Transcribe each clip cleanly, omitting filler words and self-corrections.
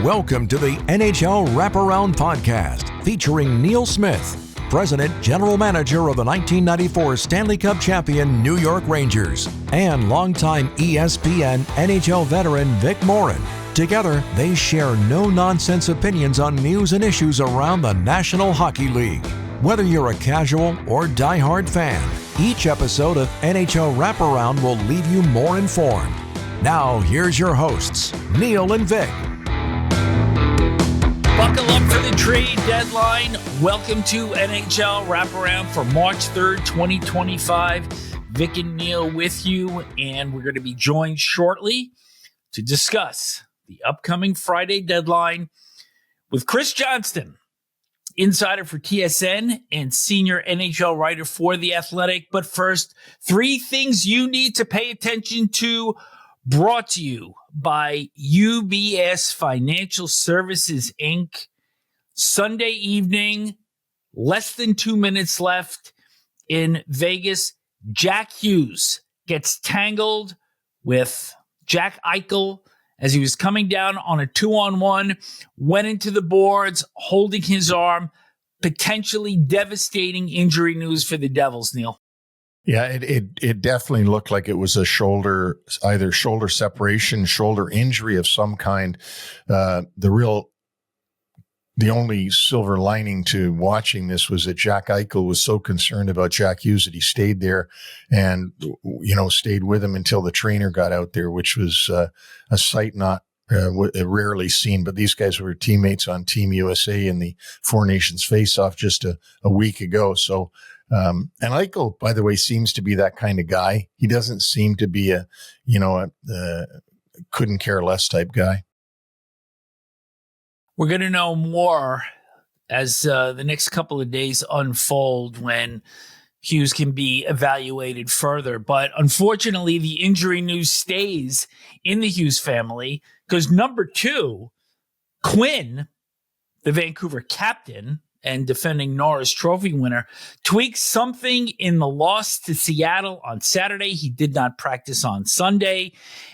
Welcome to the NHL Wraparound podcast featuring Neil Smith, President General Manager of the 1994 Stanley Cup champion New York Rangers, and longtime ESPN NHL veteran Vic Morren. Together, they share no-nonsense opinions on news and issues around the National Hockey League. Whether you're a casual or diehard fan, each episode of NHL Wraparound will leave you more informed. Now, here's your hosts, Neil and Vic. Buckle up for the trade deadline. Welcome to NHL Wraparound for March 3rd, 2025. Vic and Neil with you, and we're going to be joined shortly to discuss the upcoming Friday deadline with Chris Johnston, insider for TSN and senior NHL writer for The Athletic. But first, 3 things you need to pay attention to, brought to you by UBS Financial Services, Inc. Sunday evening, less than 2 minutes left in Vegas. Jack Hughes gets tangled with Jack Eichel as he was coming down on a 2-on-1, went into the boards, holding his arm. Potentially devastating injury news for the Devils, Neil. Yeah, it definitely looked like it was a either shoulder separation, shoulder injury of some kind. The only silver lining to watching this was that Jack Eichel was so concerned about Jack Hughes that he stayed there and, stayed with him until the trainer got out there, which was a sight not rarely seen. But these guys were teammates on Team USA in the Four Nations face-off just a week ago. So, and Eichel, by the way, seems to be that kind of guy. He doesn't seem to be a couldn't care less type guy. We're going to know more as the next couple of days unfold when Hughes can be evaluated further. But unfortunately, the injury news stays in the Hughes family because number 2, Quinn, the Vancouver captain and defending Norris Trophy winner, tweaked something in the loss to Seattle on Saturday. He did not practice on Sunday.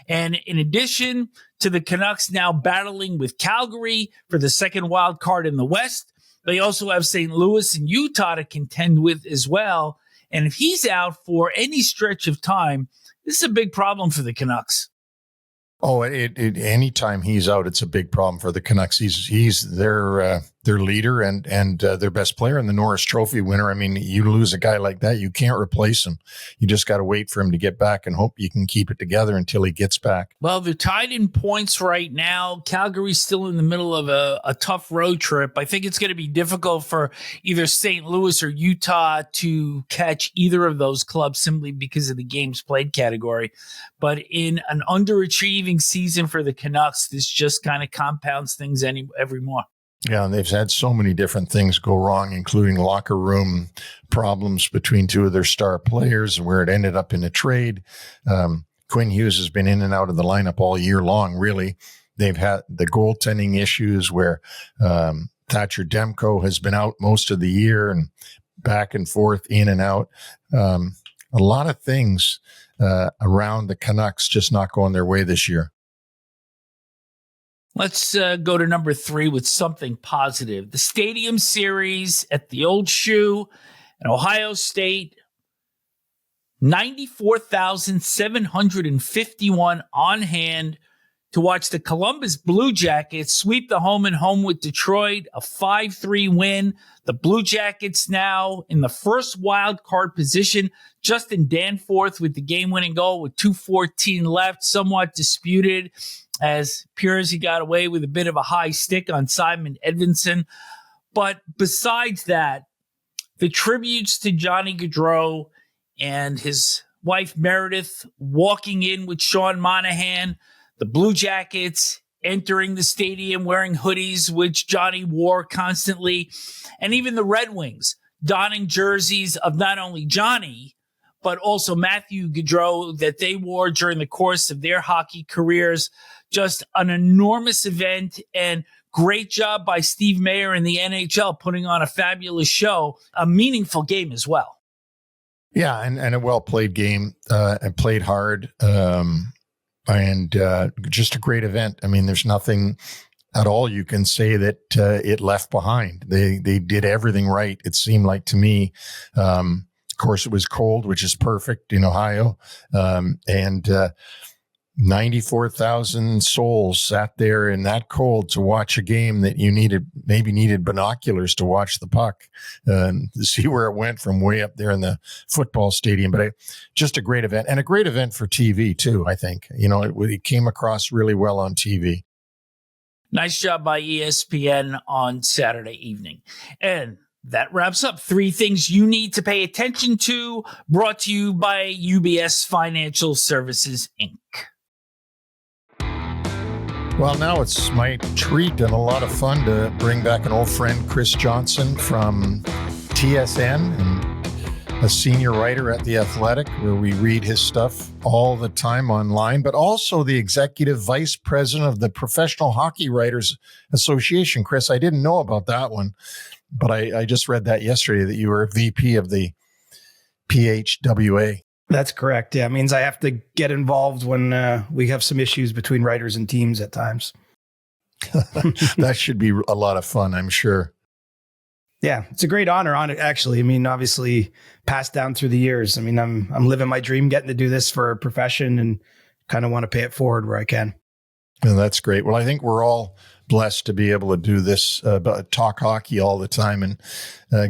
And in addition to the Canucks now battling with Calgary for the second wild card in the West, they also have St. Louis and Utah to contend with as well. And if he's out for any stretch of time, this is a big problem for the Canucks. Oh, anytime he's out, it's a big problem for the Canucks. He's their leader and their best player and the Norris Trophy winner. I mean, you lose a guy like that, you can't replace him. You just got to wait for him to get back and hope you can keep it together until he gets back. Well, they're tied in points right now. Calgary's still in the middle of a tough road trip. I think it's going to be difficult for either St. Louis or Utah to catch either of those clubs simply because of the games played category. But in an underachieving season for the Canucks, this just kind of compounds things every more. Yeah, and they've had so many different things go wrong, including locker room problems between 2 of their star players, where it ended up in a trade. Quinn Hughes has been in and out of the lineup all year long, really. They've had the goaltending issues where Thatcher Demko has been out most of the year and back and forth, in and out. A lot of things around the Canucks just not going their way this year. Let's go to number 3 with something positive. The Stadium Series at the Old Shoe in Ohio State. 94,751 on hand to watch the Columbus Blue Jackets sweep the home and home with Detroit, a 5-3 win. The Blue Jackets now in the first wild card position. Justin Danforth with the game-winning goal with 2:14 left, somewhat disputed, as appears he got away with a bit of a high stick on Simon Edvinsson. But besides that, the tributes to Johnny Gaudreau and his wife Meredith walking in with Sean Monahan, the Blue Jackets entering the stadium wearing hoodies, which Johnny wore constantly, and even the Red Wings donning jerseys of not only Johnny, but also Matthew Gaudreau that they wore during the course of their hockey careers. Just an enormous event, and great job by Steve Mayer and the NHL putting on a fabulous show, a meaningful game as well. Yeah, and a well-played game, and played hard, and just a great event. I mean, there's nothing at all you can say that it left behind. They did everything right, it seemed like to me. Of course, it was cold, which is perfect in Ohio. And 94,000 souls sat there in that cold to watch a game that you maybe needed binoculars to watch the puck, to see where it went from way up there in the football stadium. But just a great event, and a great event for TV too, I think. It came across really well on TV. Nice job by ESPN on Saturday evening. And that wraps up 3 things you need to pay attention to, brought to you by UBS Financial Services, Inc. Well, now it's my treat and a lot of fun to bring back an old friend, Chris Johnston from TSN, and a senior writer at The Athletic, where we read his stuff all the time online, but also the executive vice president of the Professional Hockey Writers Association. Chris, I didn't know about that one, but I just read that yesterday, that you were VP of the PHWA. That's correct. Yeah, it means I have to get involved when we have some issues between writers and teams at times. That should be a lot of fun, I'm sure. Yeah, it's a great honor on it, actually. I mean, obviously passed down through the years. I mean, I'm living my dream, getting to do this for a profession, and kind of want to pay it forward where I can. And that's great. Well, I think we're all blessed to be able to do this, talk hockey all the time, and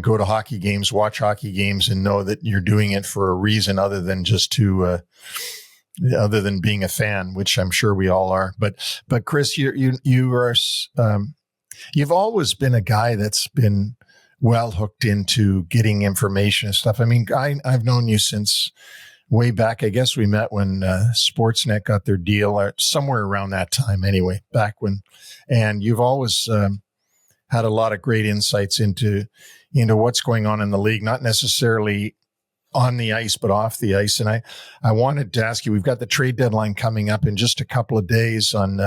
go to hockey games, watch hockey games, and know that you're doing it for a reason other than just other than being a fan, which I'm sure we all are. But Chris, you are, you've always been a guy that's been well hooked into getting information and stuff. I mean, I've known you since way back. I guess we met when Sportsnet got their deal, or somewhere around that time anyway, back when. And you've always had a lot of great insights into what's going on in the league, not necessarily on the ice, but off the ice. And I wanted to ask you, we've got the trade deadline coming up in just a couple of days on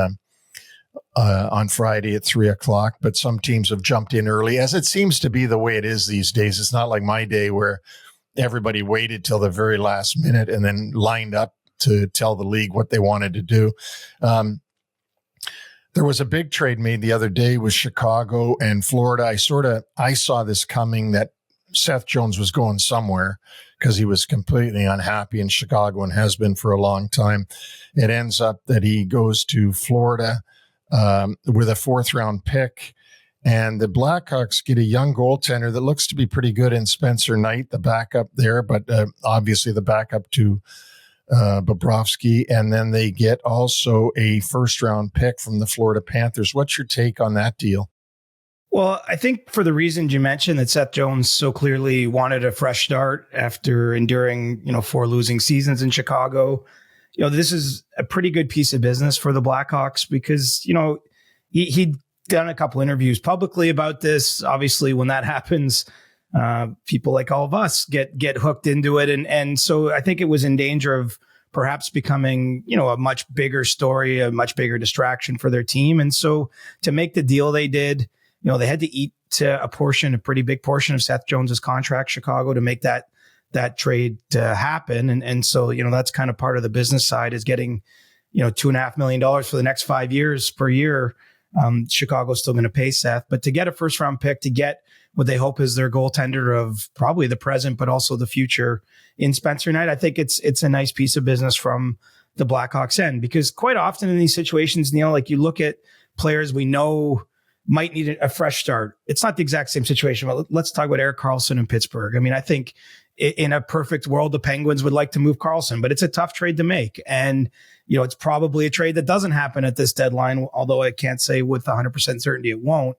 Friday at 3:00, but some teams have jumped in early, as it seems to be the way it is these days. It's not like my day where everybody waited till the very last minute and then lined up to tell the league what they wanted to do. There was a big trade made the other day with Chicago and Florida. I saw this coming, that Seth Jones was going somewhere because he was completely unhappy in Chicago and has been for a long time. It ends up that he goes to Florida with a 4th-round pick. And the Blackhawks get a young goaltender that looks to be pretty good in Spencer Knight, the backup there, but obviously the backup to Bobrovsky. And then they get also a 1st-round pick from the Florida Panthers. What's your take on that deal? Well, I think for the reasons you mentioned, that Seth Jones so clearly wanted a fresh start after enduring, 4 losing seasons in Chicago. This is a pretty good piece of business for the Blackhawks because, he'd done a couple interviews publicly about this. Obviously, when that happens, people like all of us get hooked into it. And so I think it was in danger of perhaps becoming, a much bigger story, a much bigger distraction for their team. And so to make the deal they did, they had to eat a pretty big portion of Seth Jones's contract, Chicago, to make that trade happen. And so, that's kind of part of the business side, is getting, $2.5 million for the next 5 years per year. Chicago's still going to pay Seth, but to get a 1st-round pick, to get what they hope is their goaltender of probably the present, but also the future in Spencer Knight, I think it's a nice piece of business from the Blackhawks end, because quite often in these situations, Neil, like you look at players we know might need a fresh start. It's not the exact same situation, but let's talk about Erik Karlsson in Pittsburgh. I mean, I think in a perfect world, the Penguins would like to move Karlsson, but it's a tough trade to make. And, it's probably a trade that doesn't happen at this deadline, although I can't say with 100% certainty it won't.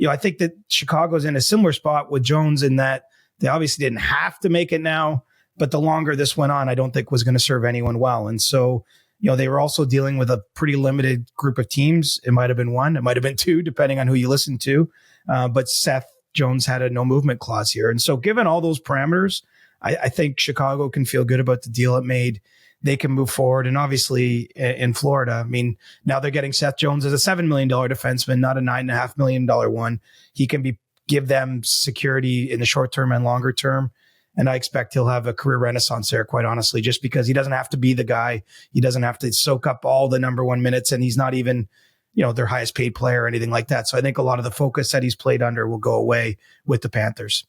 I think that Chicago's in a similar spot with Jones in that they obviously didn't have to make it now, but the longer this went on, I don't think was going to serve anyone well. And so, they were also dealing with a pretty limited group of teams. It might have been 1, it might have been 2, depending on who you listen to. But Seth Jones had a no movement clause here. And so given all those parameters, I think Chicago can feel good about the deal it made. They can move forward. And obviously in Florida, I mean, now they're getting Seth Jones as a $7 million defenseman, not a $9.5 million one. He can give them security in the short term and longer term. And I expect he'll have a career renaissance there, quite honestly, just because he doesn't have to be the guy. He doesn't have to soak up all the number 1 minutes. And he's not even their highest paid player or anything like that. So I think a lot of the focus that he's played under will go away with the Panthers.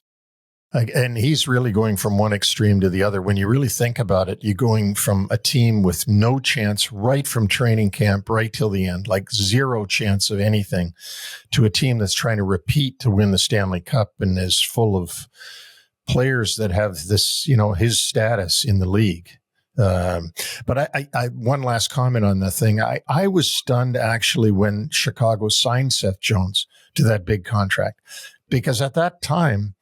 And he's really going from one extreme to the other. When you really think about it, you're going from a team with no chance right from training camp right till the end, like zero chance of anything, to a team that's trying to repeat to win the Stanley Cup and is full of players that have this, his status in the league. But I one last comment on the thing. I was stunned actually when Chicago signed Seth Jones to that big contract, because at that time,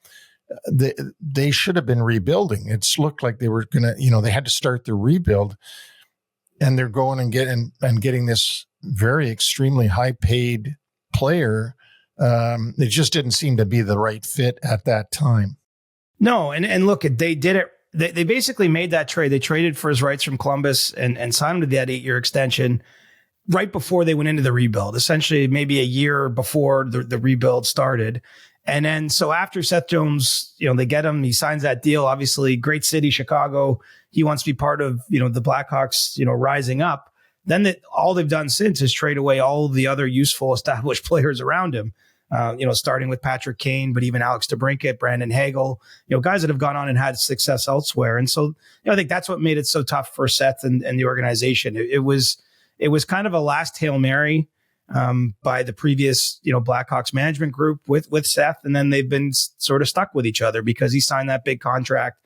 they should have been rebuilding. It's looked like they were going to, they had to start the rebuild, and they're going and getting this very extremely high paid player. It just didn't seem to be the right fit at that time. No. And look, they did it. They basically made that trade. They traded for his rights from Columbus and signed him to that 8-year extension right before they went into the rebuild, essentially maybe a year before the rebuild started. And then, so after Seth Jones, they get him, he signs that deal, obviously great city, Chicago. He wants to be part of, the Blackhawks, rising up. Then all they've done since is trade away all the other useful established players around him, starting with Patrick Kane, but even Alex DeBrincat, Brandon Hagel, guys that have gone on and had success elsewhere. And so, I think that's what made it so tough for Seth and the organization. It was kind of a last Hail Mary by the previous, Blackhawks management group with Seth. And then they've been sort of stuck with each other because he signed that big contract.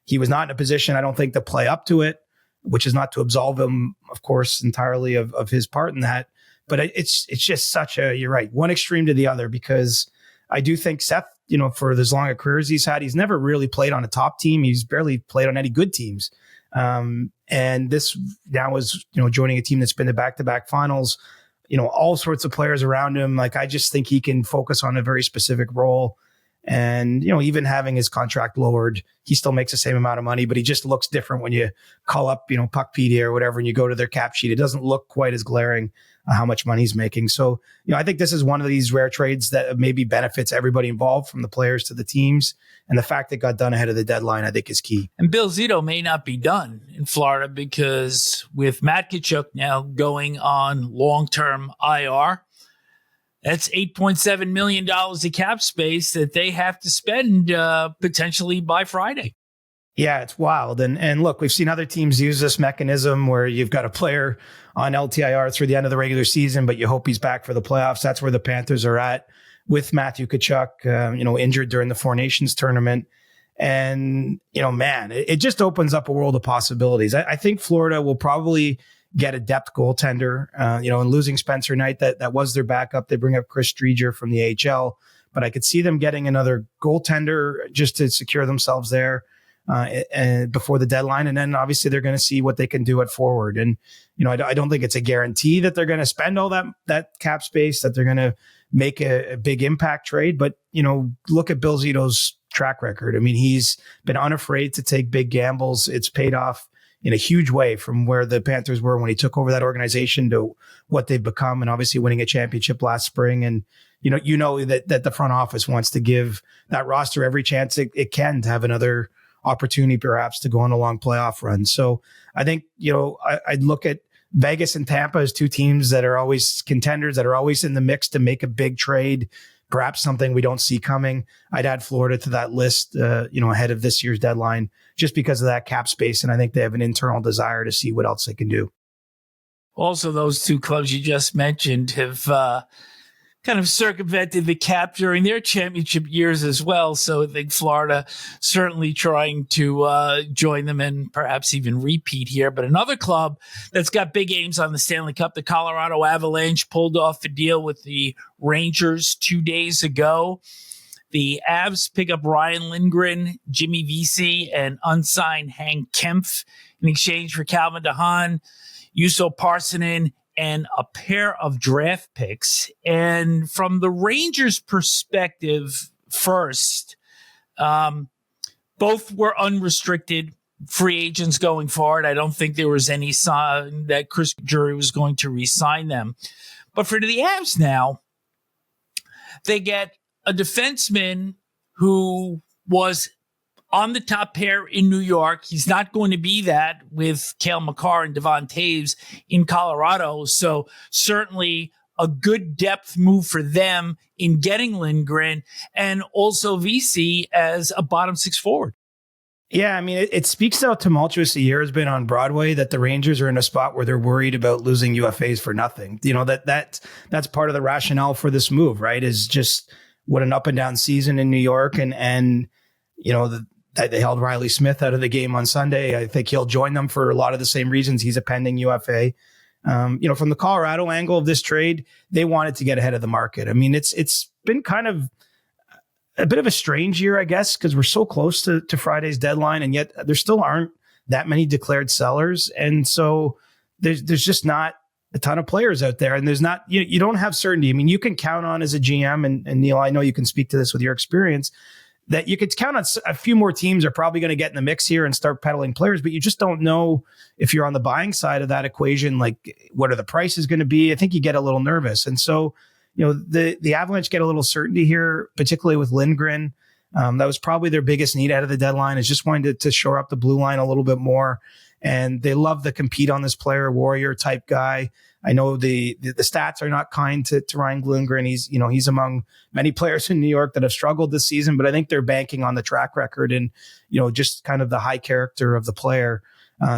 He was not in a position, I don't think, to play up to it, which is not to absolve him, of course, entirely of his part in that. But it's just you're right, one extreme to the other, because I do think Seth, for as long a career as he's had, he's never really played on a top team. He's barely played on any good teams. And this now is, joining a team that's been to back-to-back finals, all sorts of players around him. Like, I just think he can focus on a very specific role. And, even having his contract lowered, he still makes the same amount of money, but he just looks different when you call up, Puckpedia or whatever, and you go to their cap sheet. It doesn't look quite as glaring how much money he's making. So, I think this is one of these rare trades that maybe benefits everybody involved, from the players to the teams. And the fact that it got done ahead of the deadline, I think, is key. And Bill Zito may not be done in Florida, because with Matt Tkachuk now going on long-term IR, that's $8.7 million of cap space that they have to spend potentially by Friday. Yeah, it's wild. And look, we've seen other teams use this mechanism where you've got a player on LTIR through the end of the regular season, but you hope he's back for the playoffs. That's where the Panthers are at with Matthew Tkachuk, injured during the Four Nations tournament. And, man, it just opens up a world of possibilities. I think Florida will probably get a depth goaltender, and losing Spencer Knight, that was their backup. They bring up Chris Streeter from the AHL, but I could see them getting another goaltender just to secure themselves there and before the deadline. And then obviously they're going to see what they can do at forward. And, I don't think it's a guarantee that they're going to spend all that cap space, that they're going to make a big impact trade. But, look at Bill Zito's track record. I mean, he's been unafraid to take big gambles. It's paid off in a huge way from where the Panthers were when he took over that organization to what they've become, and obviously winning a championship last spring. And, that the front office wants to give that roster every chance it can to have another opportunity perhaps to go on a long playoff run. So I think, I'd look at Vegas and Tampa as two teams that are always contenders, that are always in the mix to make a big trade, perhaps something we don't see coming. I'd add Florida to that list, ahead of this year's deadline, just because of that cap space. And I think they have an internal desire to see what else they can do. Also, those two clubs you just mentioned have kind of circumvented the cap during their championship years as well. So I think Florida certainly trying to join them and perhaps even repeat here. But another club that's got big aims on the Stanley Cup, the Colorado Avalanche, pulled off a deal with the Rangers 2 days ago. The Avs pick up Ryan Lindgren, Jimmy Vesey, and unsigned Hank Kempf in exchange for Calvin DeHaan, Juuso Parssinen, and a pair of draft picks. And from the Rangers' perspective first, both were unrestricted free agents going forward. I don't think there was any sign that Chris Drury was going to re-sign them. But for the Avs now, they get a defenseman who was on the top pair in New York. He's not going to be that with Cale Makar and Devon Taves in Colorado. So certainly a good depth move for them in getting Lindgren and also Vesey as a bottom six forward. Yeah, I mean, it speaks to how tumultuous the year has been on Broadway that the Rangers are in a spot where they're worried about losing UFAs for nothing. You know, that's part of the rationale for this move, right? Is just what an up and down season in New York, and you know, they held Riley Smith out of the game on Sunday. I think he'll join them for a lot of the same reasons. He's a pending UFA. You know, from the Colorado angle of this trade, they wanted to get ahead of the market. I mean, it's been kind of a bit of a strange year, I guess, because we're so close to Friday's deadline, and yet there still aren't that many declared sellers. And so there's just not a ton of players out there, and there's not, you don't have certainty. I mean, you can count on as a GM, and Neil, I know you can speak to this with your experience, that you could count on a few more teams are probably going to get in the mix here and start peddling players, but you just don't know if you're on the buying side of that equation, like what are the prices going to be? I think you get a little nervous. And so, you know, the Avalanche get a little certainty here, particularly with Lindgren. That was probably their biggest need out of the deadline, is just wanting to shore up the blue line a little bit more. And they love to compete on this player, warrior type guy. I know the stats are not kind to Ryan Lindgren. He's among many players in New York that have struggled this season, but I think they're banking on the track record and, you know, just kind of the high character of the player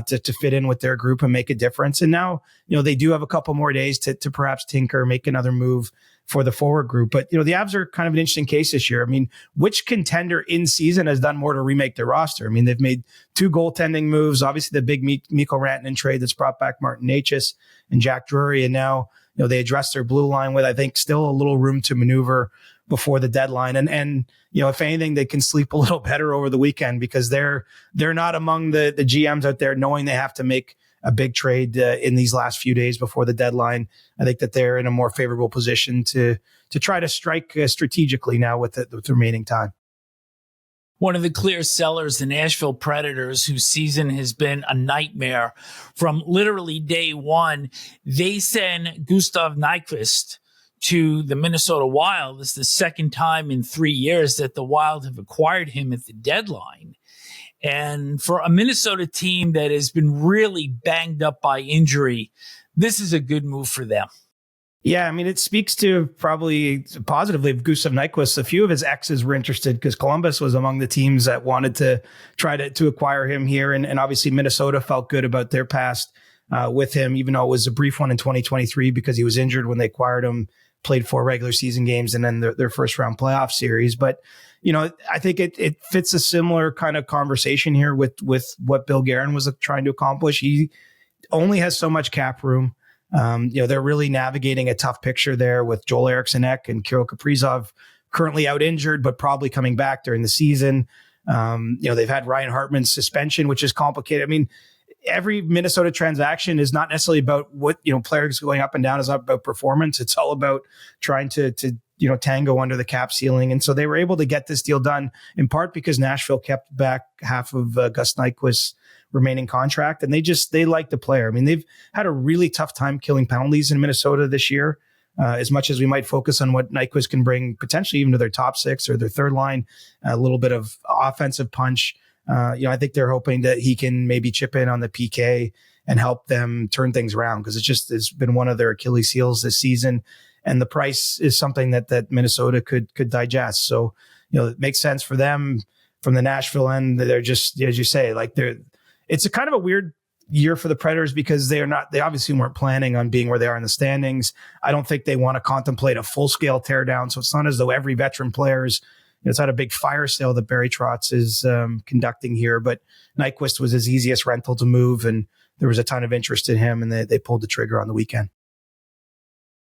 to fit in with their group and make a difference. And now, you know, they do have a couple more days to perhaps tinker, make another move for the forward group. But, you know, the Avs are kind of an interesting case this year. I mean, which contender in season has done more to remake their roster? I mean, they've made 2 goaltending moves, obviously the big Mikko Rantanen trade that's brought back Martin Necas and Jack Drury. And now, you know, they addressed their blue line with, I think, still a little room to maneuver before the deadline. And you know, if anything, they can sleep a little better over the weekend because they're not among the GMs out there knowing they have to make a big trade in these last few days before the deadline. I think that they're in a more favorable position to try to strike strategically now with the remaining time. One of the clear sellers, the Nashville Predators, whose season has been a nightmare from literally day one. They send Gustav Nyquist to the Minnesota Wild. This is the second time in 3 years that the Wild have acquired him at the deadline. And for a Minnesota team that has been really banged up by injury, this is a good move for them. Yeah, I mean, it speaks to probably positively of Gustav Nyquist. A few of his exes were interested because Columbus was among the teams that wanted to try to acquire him here. And obviously Minnesota felt good about their past with him, even though it was a brief one in 2023 because he was injured when they acquired him, played 4 regular season games and then their first round playoff series. But, you know, I think it fits a similar kind of conversation here with what Bill Guerin was trying to accomplish. He only has so much cap room. You know, they're really navigating a tough picture there with Joel Eriksson-Ek and Kirill Kaprizov currently out injured, but probably coming back during the season. You know, they've had Ryan Hartman's suspension, which is complicated. I mean, every Minnesota transaction is not necessarily about what, you know, players going up and down. Is not about performance. It's all about trying to you know, tango under the cap ceiling. And so they were able to get this deal done in part because Nashville kept back half of Gus Nyquist's remaining contract. And they like the player. I mean, they've had a really tough time killing penalties in Minnesota this year. As much as we might focus on what Nyquist can bring potentially even to their top 6 or their third line, a little bit of offensive punch. You know, I think they're hoping that he can maybe chip in on the PK and help them turn things around because it's been one of their Achilles heels this season. And the price is something that Minnesota could digest. So, you know, it makes sense for them from the Nashville end. They're just, as you say, like it's a kind of a weird year for the Predators because they obviously weren't planning on being where they are in the standings. I don't think they want to contemplate a full scale teardown. So it's not as though every veteran player's, it's not a big fire sale that Barry Trotz is conducting here, but Nyquist was his easiest rental to move. And there was a ton of interest in him and they pulled the trigger on the weekend.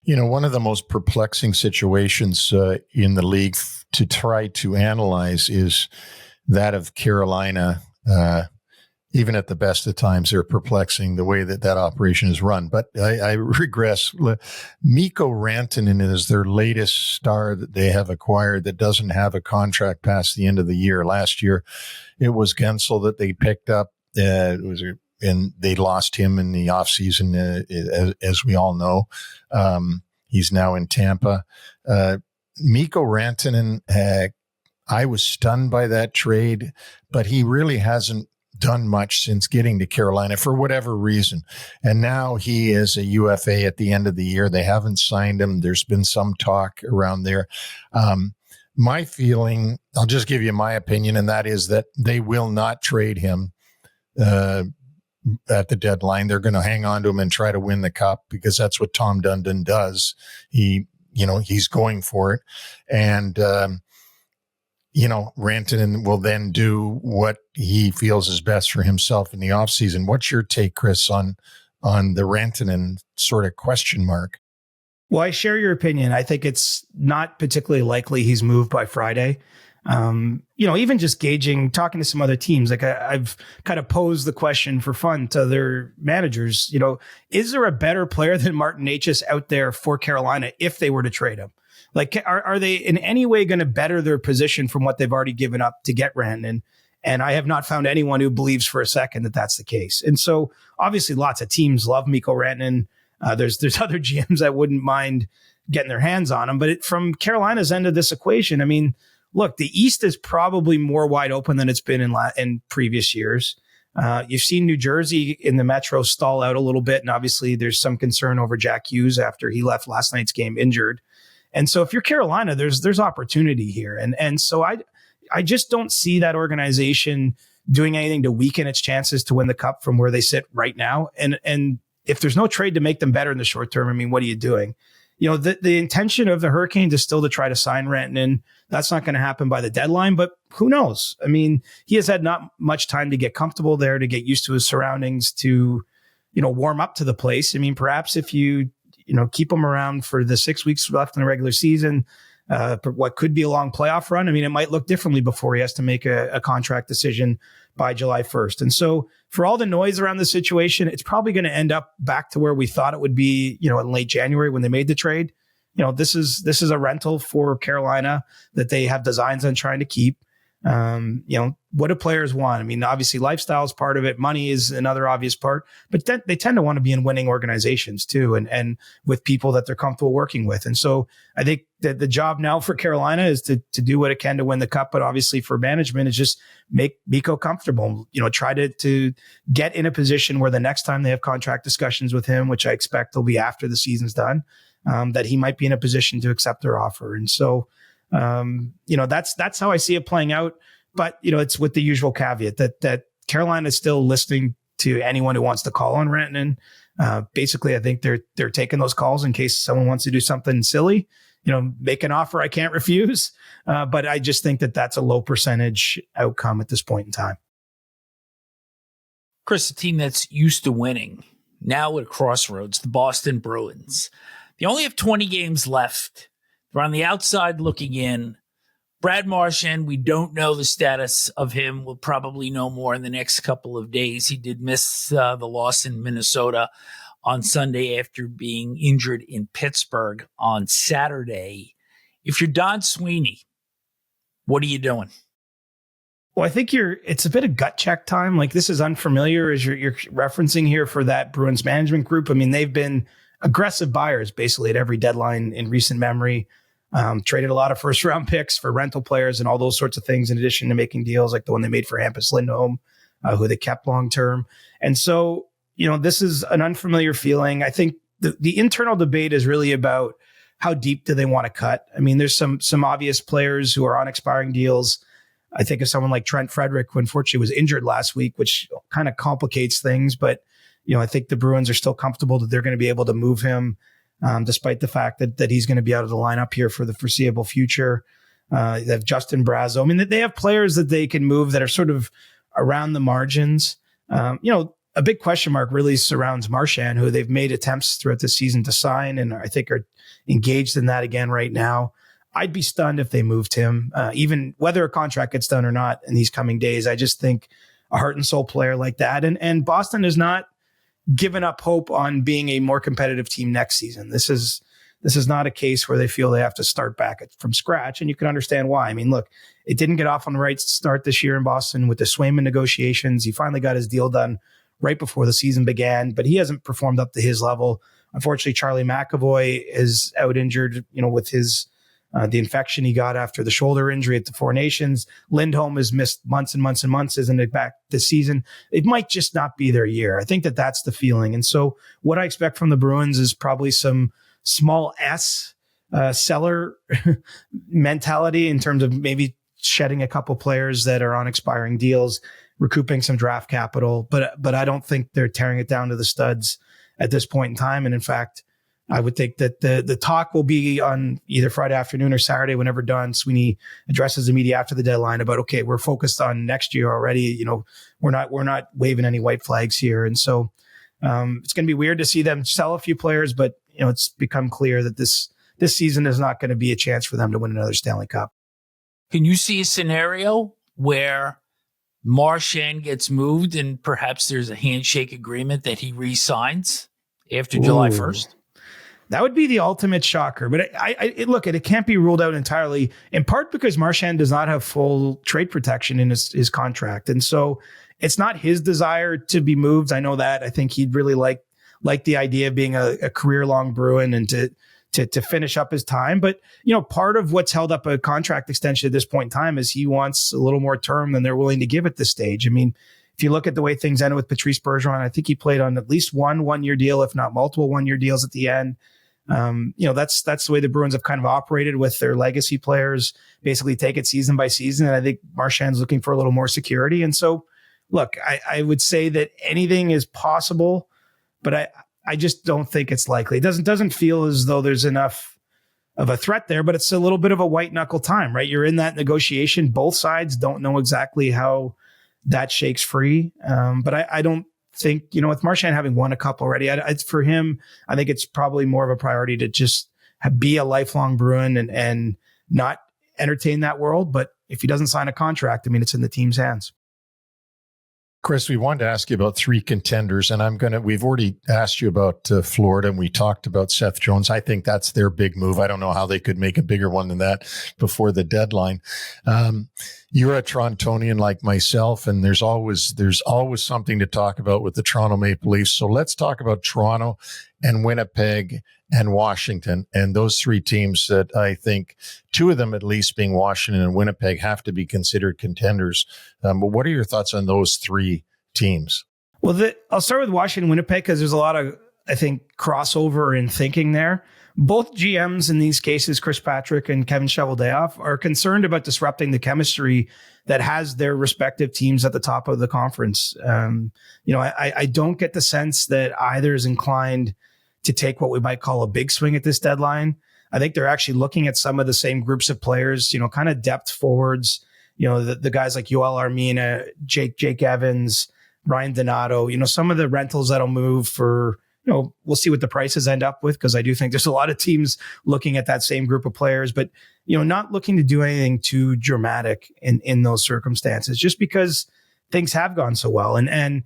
You know, one of the most perplexing situations in the league to try to analyze is that of Carolina. Even at the best of times, they're perplexing the way that operation is run. But I regress. Mikko Rantanen is their latest star that they have acquired that doesn't have a contract past the end of the year. Last year, it was Gensel that they picked up. And they lost him in the offseason, as we all know. He's now in Tampa. Mikko Rantanen, I was stunned by that trade, but he really hasn't done much since getting to Carolina for whatever reason. And now he is a UFA at the end of the year. They haven't signed him. There's been some talk around there. My feeling, I'll just give you my opinion, and that is that they will not trade him at the deadline. They're going to hang on to him and try to win the cup, because that's what Tom Dundon does. He's going for it. And, Rantanen will then do what he feels is best for himself in the offseason. What's your take, Chris, on the Rantanen sort of question mark? Well, I share your opinion. I think it's not particularly likely he's moved by Friday. Even just talking to some other teams, like I've kind of posed the question for fun to their managers, is there a better player than Martin Necas out there for Carolina if they were to trade him? Like, are they in any way going to better their position from what they've already given up to get Rantanen? And I have not found anyone who believes for a second that that's the case. And so obviously lots of teams love Mikko Rantanen. There's other GMs that wouldn't mind getting their hands on him. But from Carolina's end of this equation, I mean, look, the East is probably more wide open than it's been in previous years. You've seen New Jersey in the Metro stall out a little bit. And obviously there's some concern over Jack Hughes after he left last night's game injured. And so if you're Carolina, there's opportunity here. And so I just don't see that organization doing anything to weaken its chances to win the cup from where they sit right now. And if there's no trade to make them better in the short term, I mean, what are you doing? The intention of the Hurricanes is still to try to sign Rantanen. That's not going to happen by the deadline, but who knows? I mean, he has had not much time to get comfortable there, to get used to his surroundings, to, warm up to the place. I mean, perhaps if you keep him around for the 6 weeks left in the regular season, what could be a long playoff run, I mean, it might look differently before he has to make a contract decision by July 1st. And so for all the noise around the situation, it's probably going to end up back to where we thought it would be, in late January when they made the trade. This is a rental for Carolina that they have designs on trying to keep. What do players want? I mean, obviously lifestyle is part of it. Money is another obvious part, but they tend to want to be in winning organizations too, and with people that they're comfortable working with. And so I think that the job now for Carolina is to do what it can to win the cup, but obviously for management is just make Mikko comfortable, try to get in a position where the next time they have contract discussions with him, which I expect will be after the season's done, that he might be in a position to accept their offer. And so, that's how I see it playing out. But, it's with the usual caveat that Carolina is still listening to anyone who wants to call on Rantanen. Basically, I think they're taking those calls in case someone wants to do something silly, make an offer I can't refuse. But I just think that that's a low percentage outcome at this point in time. Chris, a team that's used to winning, now at crossroads, the Boston Bruins. They only have 20 games left. They're on the outside looking in. Brad Marchand, we don't know the status of him. We'll probably know more in the next couple of days. He did miss the loss in Minnesota on Sunday after being injured in Pittsburgh on Saturday. If you're Don Sweeney, what are you doing? Well, I think it's a bit of gut check time. Like, this is unfamiliar as you're referencing here for that Bruins management group. I mean, they've been aggressive buyers basically at every deadline in recent memory. Traded a lot of first round picks for rental players and all those sorts of things, in addition to making deals like the one they made for Hampus Lindholm, who they kept long term. And so, this is an unfamiliar feeling. I think the internal debate is really about how deep do they want to cut. I mean, there's some obvious players who are on expiring deals. I think of someone like Trent Frederick, who unfortunately was injured last week, which kind of complicates things. But, I think the Bruins are still comfortable that they're going to be able to move him, despite the fact that he's going to be out of the lineup here for the foreseeable future. They have Justin Brazeau. I mean, they have players that they can move that are sort of around the margins. A big question mark really surrounds Marchand, who they've made attempts throughout the season to sign, and I think are engaged in that again right now. I'd be stunned if they moved him, even whether a contract gets done or not in these coming days. I just think a heart and soul player like that. And Boston has not given up hope on being a more competitive team next season. This is not a case where they feel they have to start back from scratch. And you can understand why. I mean, look, it didn't get off on the right start this year in Boston with the Swayman negotiations. He finally got his deal done right before the season began, but he hasn't performed up to his level. Unfortunately, Charlie McAvoy is out injured, with his the infection he got after the shoulder injury at the Four Nations. Lindholm has missed months and months and months, isn't it, back this season? It might just not be their year. I think that's the feeling. And so what I expect from the Bruins is probably some small S seller mentality in terms of maybe shedding a couple players that are on expiring deals, recouping some draft capital. But I don't think they're tearing it down to the studs at this point in time. And in fact, I would think that the talk will be on either Friday afternoon or Saturday, whenever Don Sweeney addresses the media after the deadline, about, okay, we're focused on next year already. We're not waving any white flags here. And so it's going to be weird to see them sell a few players, but it's become clear that this season is not going to be a chance for them to win another Stanley Cup. Can you see a scenario where Marchand gets moved and perhaps there's a handshake agreement that he re-signs after July 1st? That would be the ultimate shocker. But it can't be ruled out entirely, in part because Marchand does not have full trade protection in his contract. And so it's not his desire to be moved. I know that. I think he'd really like the idea of being a career-long Bruin and to finish up his time. But, part of what's held up a contract extension at this point in time is he wants a little more term than they're willing to give at this stage. I mean, if you look at the way things ended with Patrice Bergeron, I think he played on at least one-year deal, if not multiple one-year deals at the end. That's the way the Bruins have kind of operated with their legacy players, basically take it season by season. And I think Marchand's looking for a little more security. And so, look, I would say that anything is possible, but I just don't think it's likely. It doesn't feel as though there's enough of a threat there, but it's a little bit of a white knuckle time, right? You're in that negotiation. Both sides don't know exactly how that shakes free. But I don't think, with Marchand having won a cup already, for him, I think it's probably more of a priority to just be a lifelong Bruin and not entertain that world. But if he doesn't sign a contract, it's in the team's hands. Chris, we wanted to ask you about three contenders, and we've already asked you about Florida, and we talked about Seth Jones. I think that's their big move. I don't know how they could make a bigger one than that before the deadline. You're a Torontonian like myself, and there's always something to talk about with the Toronto Maple Leafs. So let's talk about Toronto and Winnipeg and Washington, and those three teams that I think, two of them at least being Washington and Winnipeg, have to be considered contenders. But what are your thoughts on those three teams? Well, I'll start with Washington, Winnipeg, because there's a lot of, I think, crossover in thinking there. Both GMs in these cases, Chris Patrick and Kevin Cheveldayoff, are concerned about disrupting the chemistry that has their respective teams at the top of the conference. I don't get the sense that either is inclined to take what we might call a big swing at this deadline. I think they're actually looking at some of the same groups of players, kind of depth forwards, the guys like Yoel Armina, Jake Evans, Ryan Donato, some of the rentals that'll move for, we'll see what the prices end up with, because I do think there's a lot of teams looking at that same group of players, but, not looking to do anything too dramatic in those circumstances, just because things have gone so well. And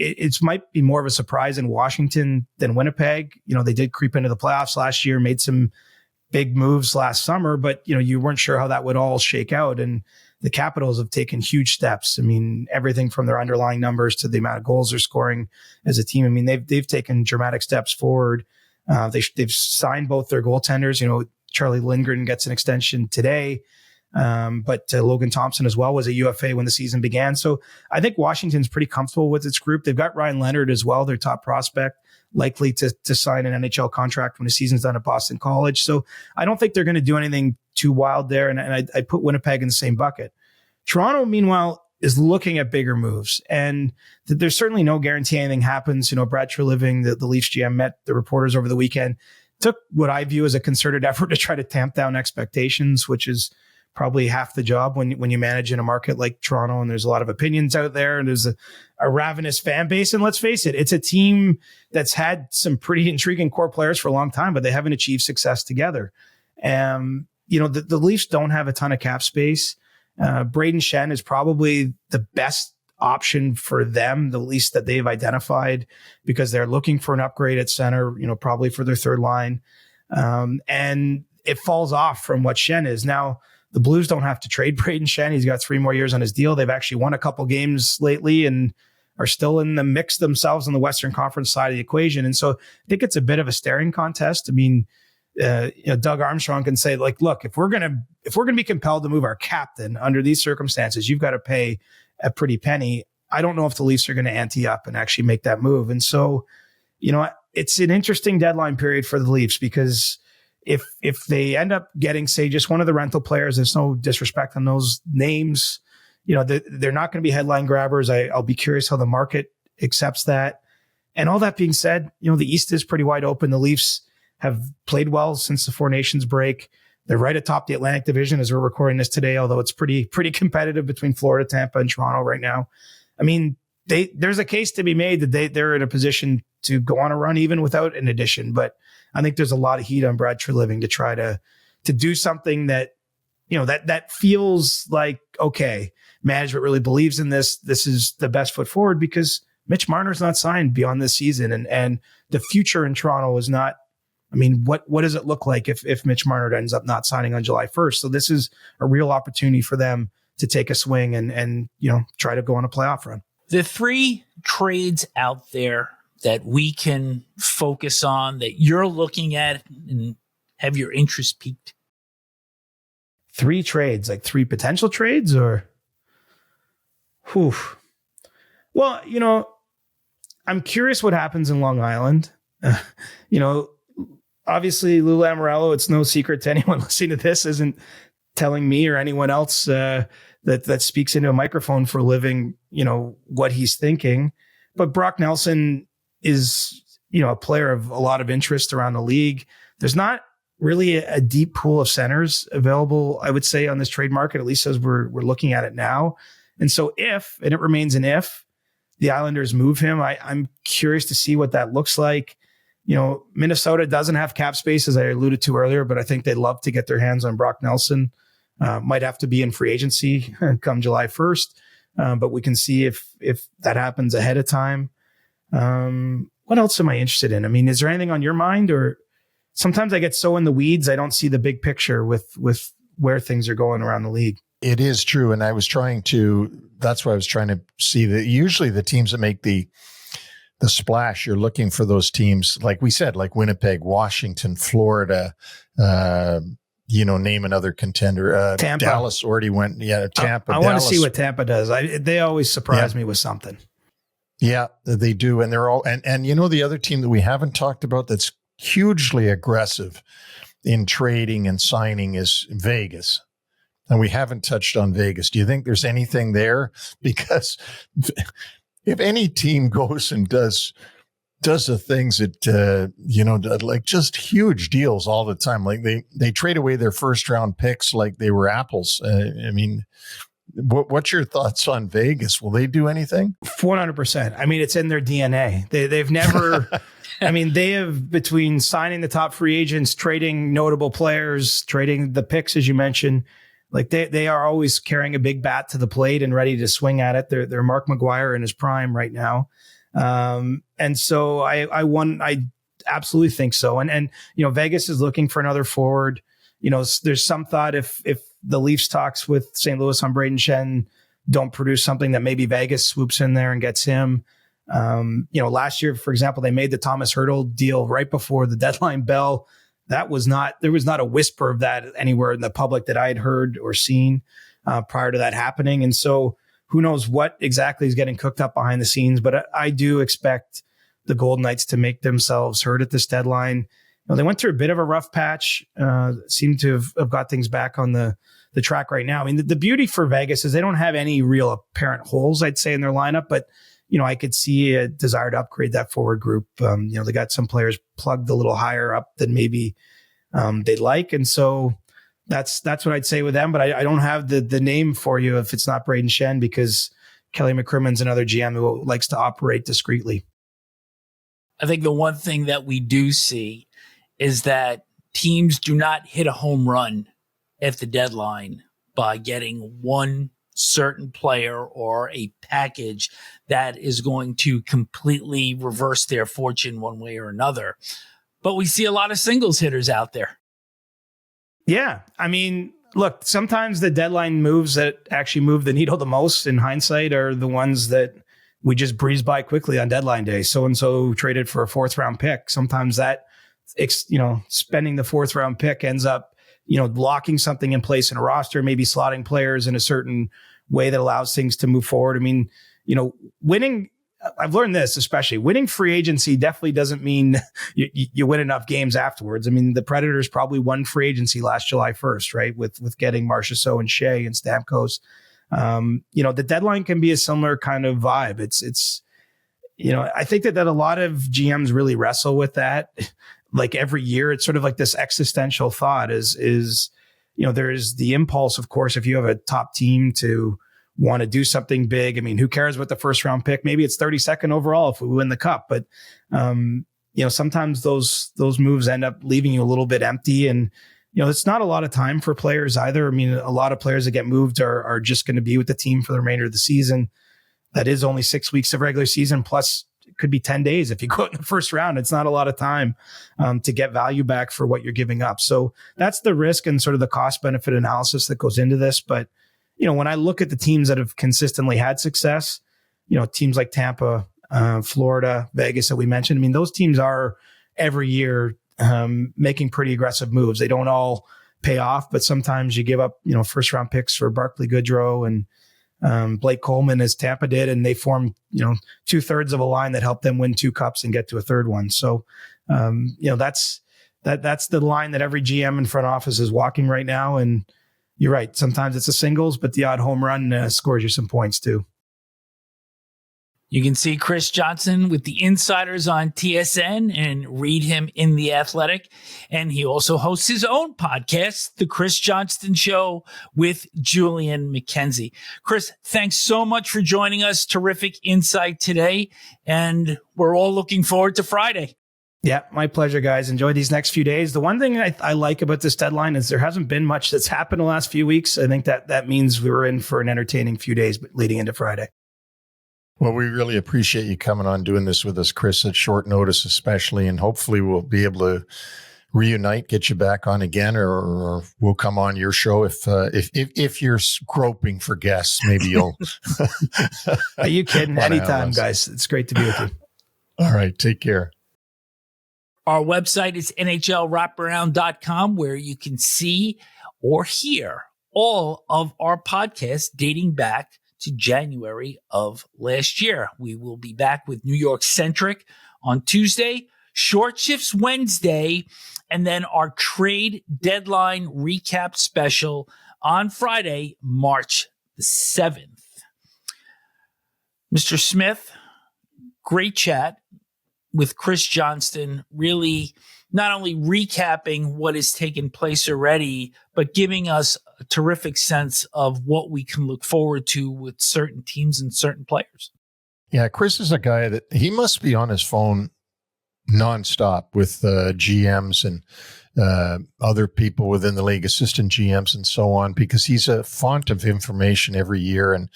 it might be more of a surprise in Washington than Winnipeg. They did creep into the playoffs last year, made some big moves last summer, but, you weren't sure how that would all shake out. And the Capitals have taken huge steps. Everything from their underlying numbers to the amount of goals they're scoring as a team. They've taken dramatic steps forward. They've signed both their goaltenders. Charlie Lindgren gets an extension today. But Logan Thompson as well was a UFA when the season began. So I think Washington's pretty comfortable with its group. They've got Ryan Leonard as well, their top prospect, likely to sign an NHL contract when the season's done at Boston College. So I don't think they're going to do anything too wild there. And I put Winnipeg in the same bucket. Toronto, meanwhile, is looking at bigger moves. And there's certainly no guarantee anything happens. Brad Treliving, the Leafs GM, met the reporters over the weekend, took what I view as a concerted effort to try to tamp down expectations, which is probably half the job when you manage in a market like Toronto, and there's a lot of opinions out there, and there's a ravenous fan base. And let's face it, it's a team that's had some pretty intriguing core players for a long time, but they haven't achieved success together. The Leafs don't have a ton of cap space. Braden Shen is probably the best option for them, the least that they've identified, because they're looking for an upgrade at center, probably for their third line. And it falls off from what Shen is. Now, the Blues don't have to trade Braden Shen. He's got 3 more years on his deal. They've actually won a couple games lately and are still in the mix themselves on the Western Conference side of the equation. And so I think it's a bit of a staring contest. Doug Armstrong can say, like, look, if we're gonna be compelled to move our captain under these circumstances, you've got to pay a pretty penny. I don't know if the Leafs are going to ante up and actually make that move. And so, it's an interesting deadline period for the Leafs, because if they end up getting, say, just one of the rental players, there's no disrespect on those names, they're not going to be headline grabbers. I'll be curious how the market accepts that. And all that being said, the East is pretty wide open. The Leafs have played well since the Four Nations break. They're right atop the Atlantic Division as we're recording this today, although it's pretty competitive between Florida, Tampa, and Toronto right now. I mean, there's a case to be made that they're in a position to go on a run even without an addition. But I think there's a lot of heat on Brad Treliving to try to do something that, that feels like, okay, management really believes in this. This is the best foot forward, because Mitch Marner's not signed beyond this season. And the future in Toronto is not, I mean, what does it look like if Mitch Marner ends up not signing on July 1st? So this is a real opportunity for them to take a swing and try to go on a playoff run. The three trades out there that we can focus on that you're looking at and have your interest piqued? Three trades, like three potential trades, or? Whew. Well, I'm curious what happens in Long Island. Obviously Lou Lamoriello, it's no secret to anyone listening to this, isn't telling me or anyone else that speaks into a microphone for a living, what he's thinking. But Brock Nelson is, a player of a lot of interest around the league. There's not really a deep pool of centers available, I would say, on this trade market, at least as we're looking at it now. And so and it remains an if, the Islanders move him, I'm curious to see what that looks like. Minnesota doesn't have cap space, as I alluded to earlier, but I think they'd love to get their hands on Brock Nelson. Might have to be in free agency come July 1st. But we can see if that happens ahead of time. What else am I interested in? I mean, is there anything on your mind? Or sometimes I get so in the weeds, I don't see the big picture with where things are going around the league. It is true. And that's why I was trying to see that usually the teams that make the splash, you're looking for those teams, like we said, like Winnipeg, Washington, Florida, name another contender. Tampa. Dallas already went. Yeah. Tampa. I want to see what Tampa does. They always surprise me with something. Yeah, they do. And they're all, and the other team that we haven't talked about that's hugely aggressive in trading and signing is Vegas. And we haven't touched on Vegas. Do you think there's anything there? Because if any team goes and does the things that, like just huge deals all the time, like they trade away their first round picks like they were apples. I mean, what's your thoughts on Vegas? Will they do anything? 100%. I mean, it's in their DNA. They've never, I mean, they have, between signing the top free agents, trading notable players, trading the picks, as you mentioned, like they are always carrying a big bat to the plate and ready to swing at it. They're Mark McGuire in his prime right now. And so I absolutely think so. And Vegas is looking for another forward. There's some thought if the Leafs talks with St. Louis on Braden Shen don't produce something, that maybe Vegas swoops in there and gets him. Last year, for example, they made the Thomas Hertl deal right before the deadline bell. There was not a whisper of that anywhere in the public that I had heard or seen prior to that happening. And so who knows what exactly is getting cooked up behind the scenes, but I do expect the Golden Knights to make themselves heard at this deadline. They went through a bit of a rough patch, seem to have got things back on the track right now. I mean, the beauty for Vegas is they don't have any real apparent holes, I'd say, in their lineup, but I could see a desire to upgrade that forward group. They got some players plugged a little higher up than maybe they'd like. And so that's what I'd say with them, but I don't have the name for you if it's not Braden Shen, because Kelly McCrimmon's another GM who likes to operate discreetly. I think the one thing that we do see is that teams do not hit a home run at the deadline by getting one certain player or a package that is going to completely reverse their fortune one way or another. But we see a lot of singles hitters out there. Yeah. I mean, look, sometimes the deadline moves that actually move the needle the most in hindsight are the ones that we just breeze by quickly on deadline day. So-and-so traded for a 4th round pick. Sometimes that spending the 4th round pick ends up, locking something in place in a roster, maybe slotting players in a certain way that allows things to move forward. I mean, winning, I've learned this, especially winning free agency definitely doesn't mean you win enough games afterwards. I mean, the Predators probably won free agency last July 1st, right? With getting Marchand and Shea and Stamkos. The deadline can be a similar kind of vibe. It's I think that a lot of GMs really wrestle with that. Like every year, it's sort of like this existential thought is there's the impulse, of course, if you have a top team to want to do something big. I mean, who cares what the 1st round pick? Maybe it's 32nd overall if we win the cup. But, sometimes those moves end up leaving you a little bit empty. And, it's not a lot of time for players either. I mean, a lot of players that get moved are just going to be with the team for the remainder of the season. That is only 6 weeks of regular season, plus it could be 10 days. If you go out in the 1st round, it's not a lot of time to get value back for what you're giving up. So that's the risk and sort of the cost benefit analysis that goes into this. But, when I look at the teams that have consistently had success, teams like Tampa, Florida, Vegas that we mentioned, I mean, those teams are every year making pretty aggressive moves. They don't all pay off, but sometimes you give up, 1st round picks for Barclay Goodrow and Blake Coleman as Tampa did, and they formed, 2/3 of a line that helped them win 2 cups and get to a 3rd one. So, that's the line that every GM in front office is walking right now. And you're right. Sometimes it's a singles, but the odd home run scores you some points too. You can see Chris Johnston with the Insiders on TSN and read him in The Athletic. And he also hosts his own podcast, The Chris Johnston Show with Julian McKenzie. Chris, thanks so much for joining us. Terrific insight today. And we're all looking forward to Friday. Yeah, my pleasure, guys. Enjoy these next few days. The one thing I like about this deadline is there hasn't been much that's happened the last few weeks. I think that means we were in for an entertaining few days leading into Friday. Well, we really appreciate you coming on doing this with us, Chris, at short notice especially, and hopefully we'll be able to reunite, get you back on again, or we'll come on your show if you're groping for guests. Maybe you'll. Are you kidding? Anytime, guys. It's great to be with you. All right, take care. Our website is NHLWraparound.com, where you can see or hear all of our podcasts dating back to January of last year. We will be back with New York Centric on Tuesday, Short Shifts Wednesday, and then our trade deadline recap special on Friday, March the 7th. Mr. Smith, great chat with Chris Johnston, really not only recapping what has taken place already, but giving us a terrific sense of what we can look forward to with certain teams and certain players. Yeah, Chris is a guy that he must be on his phone nonstop with GMs and other people within the league, assistant GMs and so on, because he's a font of information every year. And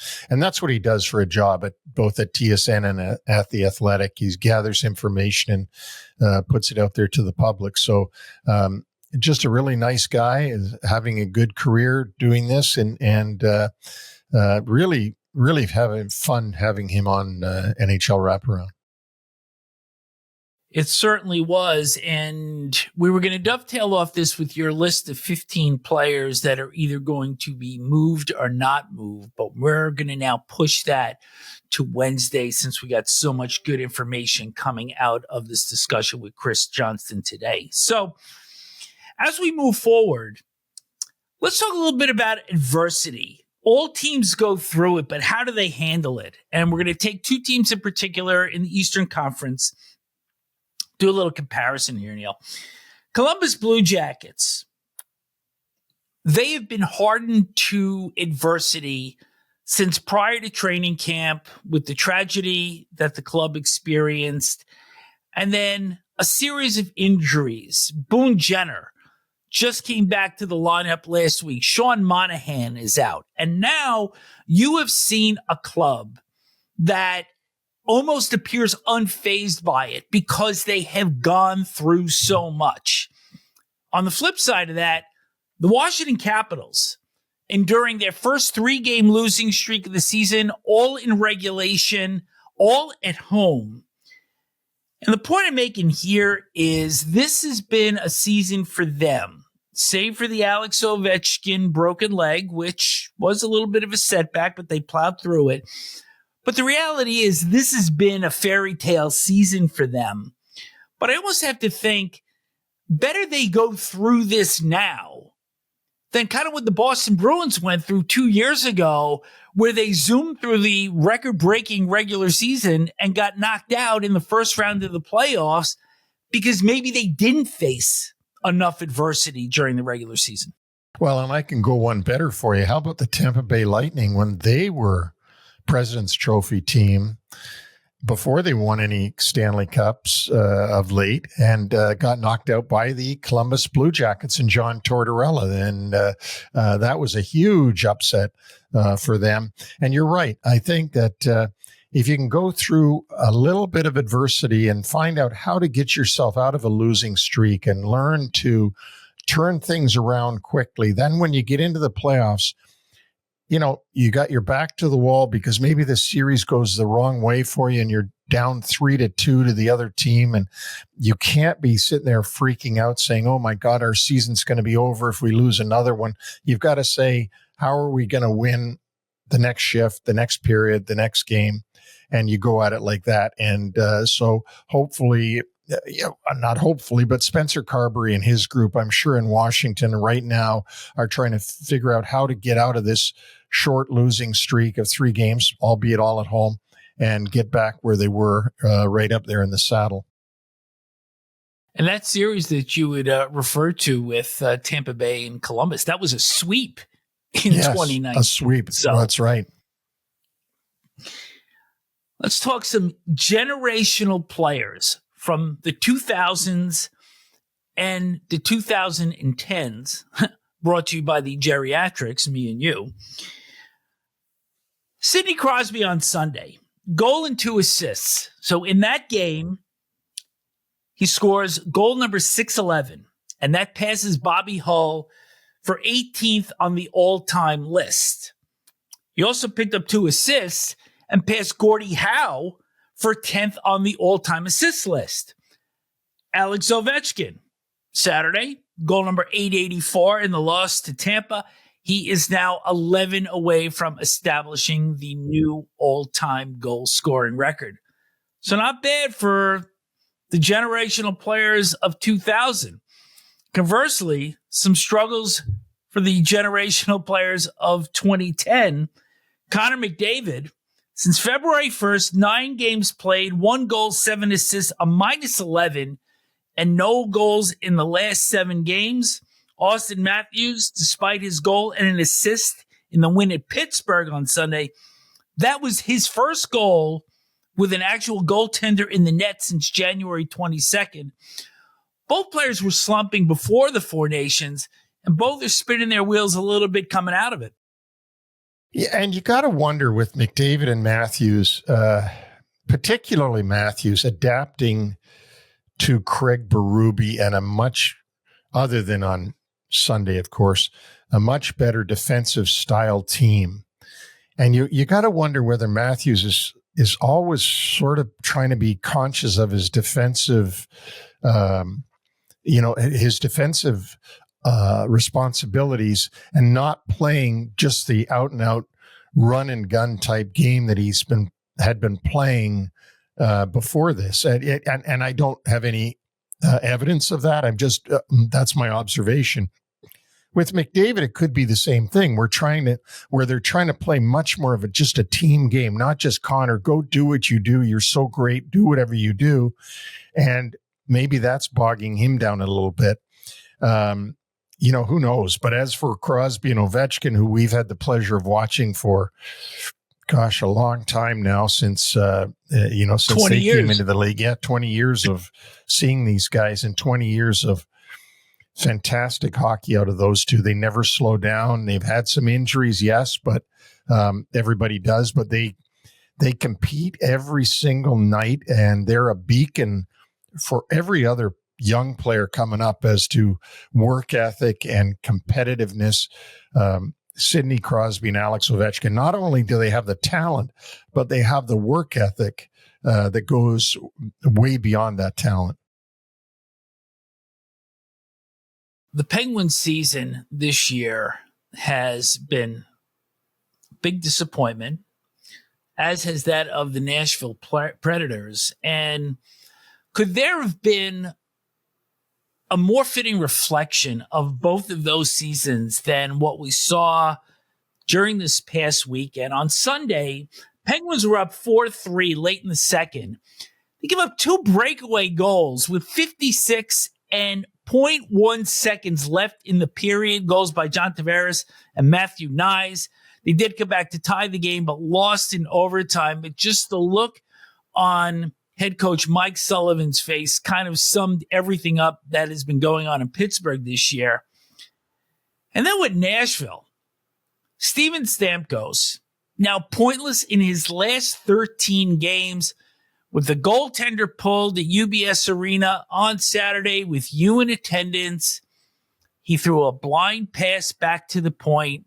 that's what he does for a job at both at TSN and at The Athletic. He gathers information and puts it out there to the public. So just a really nice guy, is having a good career doing this, and really having fun having him on NHL Wraparound. It certainly was. And we were going to dovetail off this with your list of 15 players that are either going to be moved or not moved. But we're going to now push that to Wednesday, since we got so much good information coming out of this discussion with Chris Johnston today. So as we move forward, let's talk a little bit about adversity. All teams go through it, but how do they handle it? And we're going to take 2 teams in particular in the Eastern Conference. Do a little comparison here, Neil. Columbus Blue Jackets, they have been hardened to adversity since prior to training camp, with the tragedy that the club experienced, and then a series of injuries. Boone Jenner just came back to the lineup last week. Sean Monahan is out. And now you have seen a club that almost appears unfazed by it because they have gone through so much. On the flip side of that, the Washington Capitals, enduring their first 3-game losing streak of the season, all in regulation, all at home. And the point I'm making here is this has been a season for them, save for the Alex Ovechkin broken leg, which was a little bit of a setback, but they plowed through it. But the reality is this has been a fairy tale season for them. But I almost have to think better they go through this now than kind of what the Boston Bruins went through 2 years ago, where they zoomed through the record-breaking regular season and got knocked out in the first round of the playoffs because maybe they didn't face enough adversity during the regular season. Well, and I can go one better for you. How about the Tampa Bay Lightning when they were President's Trophy team before they won any Stanley Cups of late and got knocked out by the Columbus Blue Jackets and John Tortorella. And that was a huge upset for them. And you're right. I think that if you can go through a little bit of adversity and find out how to get yourself out of a losing streak and learn to turn things around quickly, then when you get into the playoffs, you know, you got your back to the wall because maybe the series goes the wrong way for you and you're down 3-2 to the other team. And you can't be sitting there freaking out saying, oh my God, our season's going to be over if we lose another one. You've got to say, how are we going to win the next shift, the next period, the next game? And you go at it like that. And so hopefully, not hopefully, but Spencer Carberry and his group, I'm sure in Washington right now, are trying to figure out how to get out of this short losing streak of 3 games, albeit all at home, and get back where they were right up there in the saddle. And that series that you would refer to with Tampa Bay and Columbus, that was a sweep in 2019. A sweep. So, that's right. Let's talk some generational players from the 2000s and the 2010s, brought to you by the geriatrics, me and you. Sidney Crosby on Sunday, goal and 2 assists. So in that game, he scores goal number 611, and that passes Bobby Hull for 18th on the all-time list. He also picked up 2 assists and passed Gordie Howe for 10th on the all-time assist list. Alex Ovechkin, Saturday, goal number 884 in the loss to Tampa. He is now 11 away from establishing the new all-time goal-scoring record. So not bad for the generational players of 2000. Conversely, some struggles for the generational players of 2010. Connor McDavid, since February 1st, 9 games played, 1 goal, 7 assists, a -11, and no goals in the last 7 games. Auston Matthews, despite his goal and an assist in the win at Pittsburgh on Sunday, that was his first goal with an actual goaltender in the net since January 22nd. Both players were slumping before the Four Nations, and both are spinning their wheels a little bit coming out of it. Yeah, and you got to wonder with McDavid and Matthews, particularly Matthews, adapting to Craig Berube and a much, other than on Sunday, of course, a much better defensive style team. And you got to wonder whether Matthews is always sort of trying to be conscious of his defensive, his defensive responsibilities and not playing just the out and out run and gun type game that had been playing before this. And I don't have any evidence of that. I'm just, that's my observation. With McDavid, it could be the same thing. Where they're trying to play much more of just a team game, not just Connor, go do what you do. You're so great. Do whatever you do. And maybe that's bogging him down a little bit. Who knows? But as for Crosby and Ovechkin, who we've had the pleasure of watching for, a long time now, since since they came into the league. Yeah, 20 years of seeing these guys and 20 years of fantastic hockey out of those two. They never slow down. They've had some injuries, yes, but everybody does. But they compete every single night, and they're a beacon for every other young player coming up as to work ethic and competitiveness. Sidney Crosby and Alex Ovechkin, not only do they have the talent, but they have the work ethic that goes way beyond that talent. The Penguins season this year has been a big disappointment, as has that of the Nashville Predators. And could there have been a more fitting reflection of both of those seasons than what we saw during this past weekend? On Sunday, Penguins were up 4-3 late in the second. They give up 2 breakaway goals with 56 and 0.1 seconds left in the period. Goals by John Tavares and Matthew Nyes. They did come back to tie the game, but lost in overtime. But just the look on head coach Mike Sullivan's face kind of summed everything up that has been going on in Pittsburgh this year. And then with Nashville, Steven Stamkos, now pointless in his last 13 games, with the goaltender pulled at UBS Arena on Saturday with you in attendance. He threw a blind pass back to the point,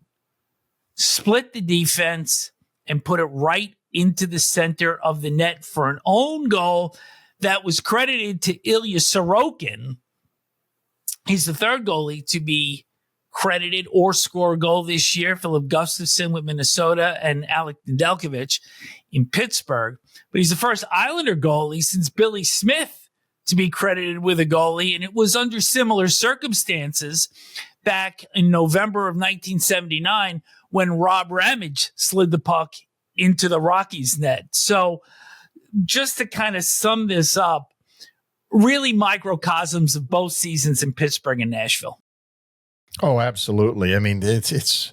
split the defense, and put it right into the center of the net for an own goal that was credited to Ilya Sorokin. He's the third goalie to be credited or score a goal this year. Philip Gustafsson with Minnesota and Alec Nedeljkovic in Pittsburgh. But he's the first Islander goalie since Billy Smith to be credited with a goalie, and it was under similar circumstances back in November of 1979 when Rob Ramage slid the puck into the Rockies net. So just to kind of sum this up, really microcosms of both seasons in Pittsburgh and Nashville. Oh, absolutely. I mean, the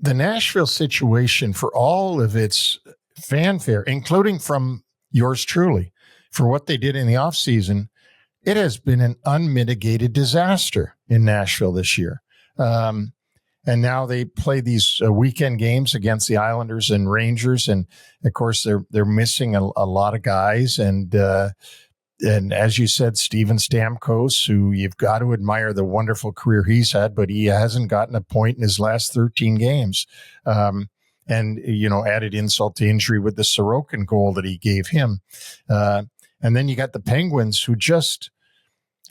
Nashville situation, for all of its fanfare, including from yours truly, for what they did in the offseason, it has been an unmitigated disaster in Nashville this year. And now they play these weekend games against the Islanders and Rangers, and of course they're missing a lot of guys. And as you said, Steven Stamkos, who you've got to admire the wonderful career he's had, but he hasn't gotten a point in his last 13 games. And, added insult to injury with the Sorokin goal that he gave him. And then you got the Penguins, who just,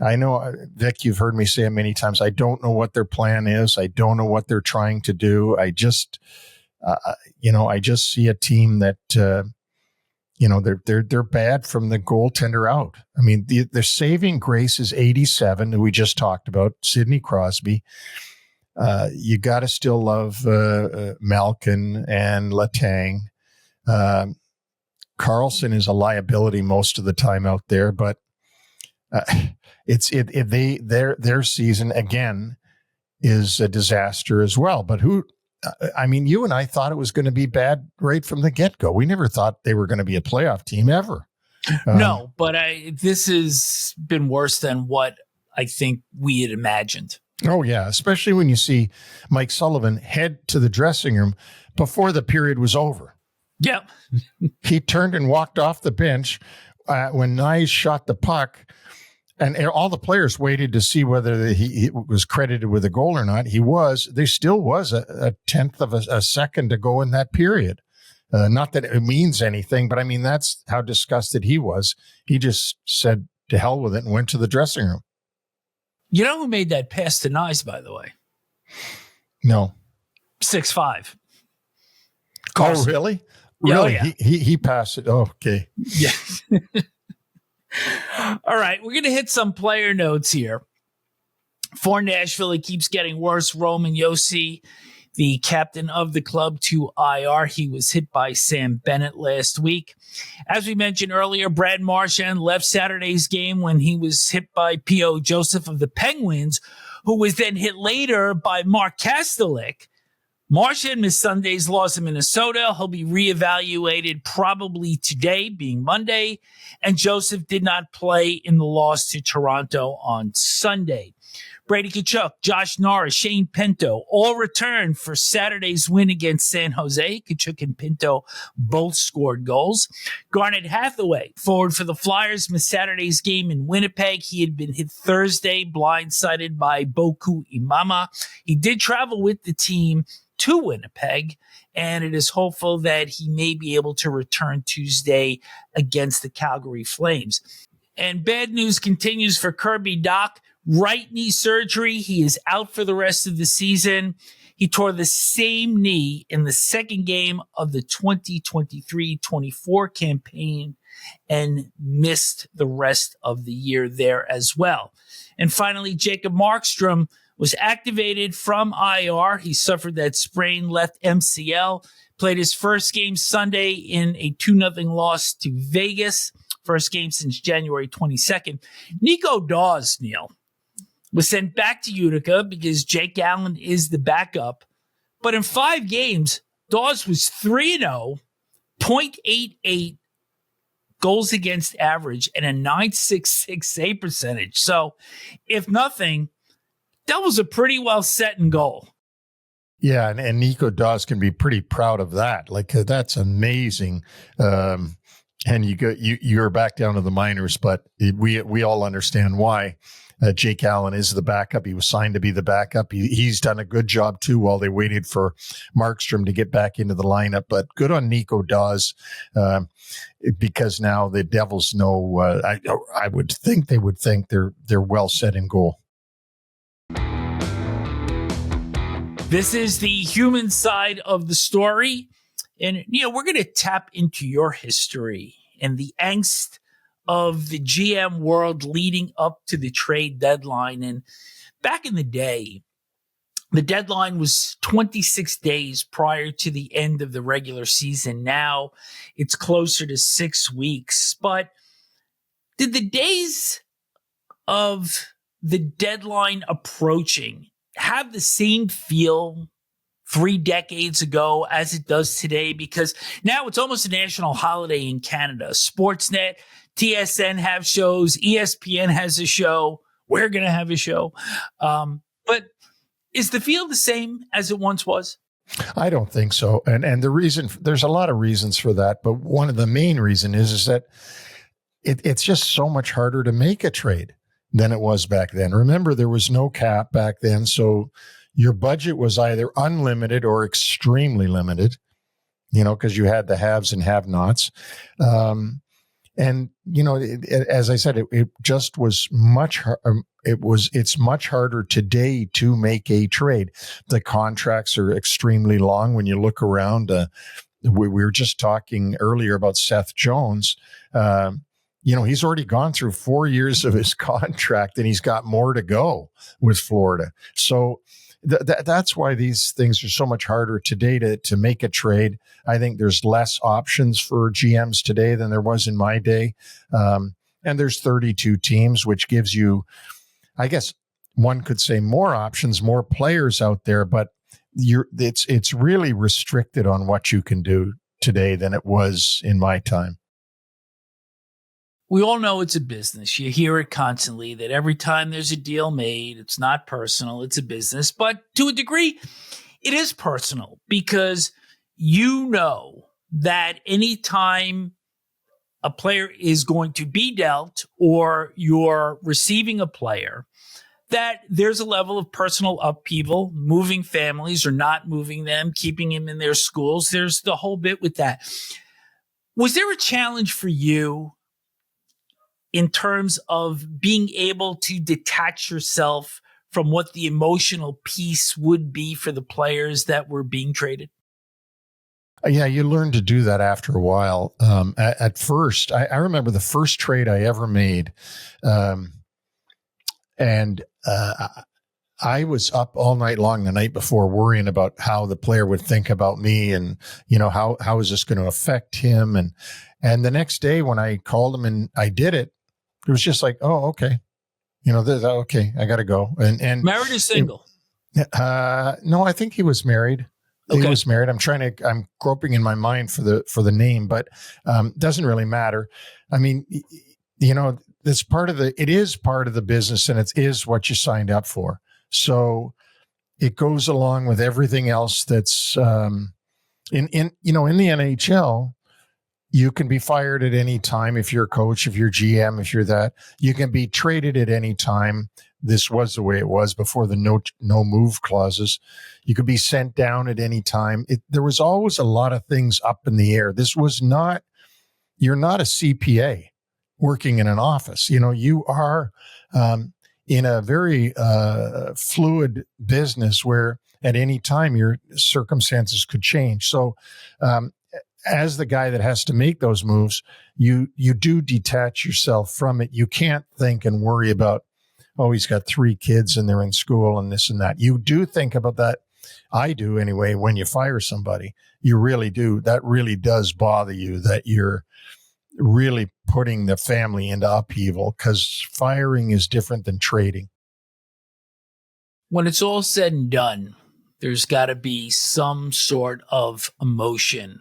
I know, Vic, you've heard me say it many times, I don't know what their plan is. I don't know what they're trying to do. I just see a team that, they're bad from the goaltender out. I mean, their saving grace is 87, who we just talked about, Sidney Crosby. You got to still love Malkin and Letang. Carlson is a liability most of the time out there, but their season again is a disaster as well. But you and I thought it was going to be bad right from the get-go. We never thought they were going to be a playoff team ever. No, but this has been worse than what I think we had imagined. Oh, yeah, especially when you see Mike Sullivan head to the dressing room before the period was over. Yep. He turned and walked off the bench when Nyes shot the puck. And all the players waited to see whether he was credited with a goal or not. There still was a tenth of a second to go in that period. Not that it means anything, but I mean, that's how disgusted he was. He just said to hell with it and went to the dressing room. You know who made that pass to Nyes, by the way? No. 6'5". Oh, really? Yeah, really? oh, yeah. He passed it. Oh, okay. Yes. All right, we're going to hit some player notes here. For Nashville, it keeps getting worse. Roman Josi, the captain of the club, to IR. He was hit by Sam Bennett last week. As we mentioned earlier, Brad Marchand left Saturday's game when he was hit by P.O. Joseph of the Penguins, who was then hit later by Mark Kastelik. Marchand missed Sunday's loss in Minnesota. He'll be reevaluated probably today, being Monday. And Joseph did not play in the loss to Toronto on Sunday. Brady Tkachuk, Josh Norris, Shane Pinto all returned for Saturday's win against San Jose. Tkachuk and Pinto both scored goals. Garnet Hathaway, forward for the Flyers, missed Saturday's game in Winnipeg. He had been hit Thursday, blindsided by Boku Imama. He did travel with the team to Winnipeg and it is hopeful that he may be able to return Tuesday against the Calgary Flames. And bad news continues for Kirby Dach. Right knee surgery. He is out for the rest of the season. He tore the same knee in the second game of the 2023-24 campaign and missed the rest of the year there as well. And finally, Jacob Markstrom was activated from IR. He suffered that sprained left MCL, played his first game Sunday in a 2-0 loss to Vegas, first game since January 22nd. Nico Daws, Neil, was sent back to Utica because Jake Allen is the backup. But in 5 games, Daws was 3-0, .88 goals against average, and a .966 save percentage. So, if nothing, that was a pretty well set in goal. Yeah, and Nico Daws can be pretty proud of that. Like, that's amazing. And you're back down to the minors, but we all understand why. Jake Allen is the backup. He was signed to be the backup. He's done a good job too while they waited for Markstrom to get back into the lineup. But good on Nico Daws, because now the Devils know. I would think they would think they're well set in goal. This is the human side of the story, and we're going to tap into your history and the angst of the GM world leading up to the trade deadline. And back in the day, the deadline was 26 days prior to the end of the regular season. Now it's closer to 6 weeks. But did the days of the deadline approaching have the same feel 3 decades ago as it does today? Because now it's almost a national holiday in Canada. Sportsnet, TSN have shows. ESPN has a show. We're going to have a show. But is the feel the same as it once was? I don't think so. And the reason, there's a lot of reasons for that, but one of the main reasons is that it's just so much harder to make a trade than it was back then. Remember, there was no cap back then, so your budget was either unlimited or extremely limited, because you had the haves and have-nots. And, as I said, it just was it's much harder today to make a trade. The contracts are extremely long. When you look around, we were just talking earlier about Seth Jones. He's already gone through 4 years of his contract and he's got more to go with Florida. So that's why these things are so much harder today to make a trade. I think there's less options for GMs today than there was in my day. And there's 32 teams, which gives you, I guess one could say, more options, more players out there, but it's really restricted on what you can do today than it was in my time. We all know it's a business. You hear it constantly that every time there's a deal made, it's not personal, it's a business. But to a degree, it is personal because you know that anytime a player is going to be dealt or you're receiving a player, that there's a level of personal upheaval, moving families or not moving them, keeping them in their schools. There's the whole bit with that. Was there a challenge for you in terms of being able to detach yourself from what the emotional piece would be for the players that were being traded? Yeah, you learn to do that after a while. At first, I remember the first trade I ever made, and I was up all night long the night before worrying about how the player would think about me and, how is this going to affect him? And the next day when I called him and I did it, it was just like, oh, okay. Okay, I got to go. And married or single? No, I think he was married. Okay. He was married. I'm groping in my mind for the name, but doesn't really matter. I mean, it is part of the business and it is what you signed up for. So it goes along with everything else that's in the NHL. You can be fired at any time if you're a coach, if you're GM, if you're that. You can be traded at any time. This was the way it was before the no move clauses. You could be sent down at any time. There was always a lot of things up in the air. This was not, you're not a CPA working in an office. You know, you are in a very fluid business where at any time your circumstances could change. So, as the guy that has to make those moves, you do detach yourself from it. You can't think and worry about, oh, he's got 3 kids and they're in school and this and that. You do think about that. I do anyway. When you fire somebody, you really do. That really does bother you, that you're really putting the family into upheaval, because firing is different than trading. When it's all said and done, there's got to be some sort of emotion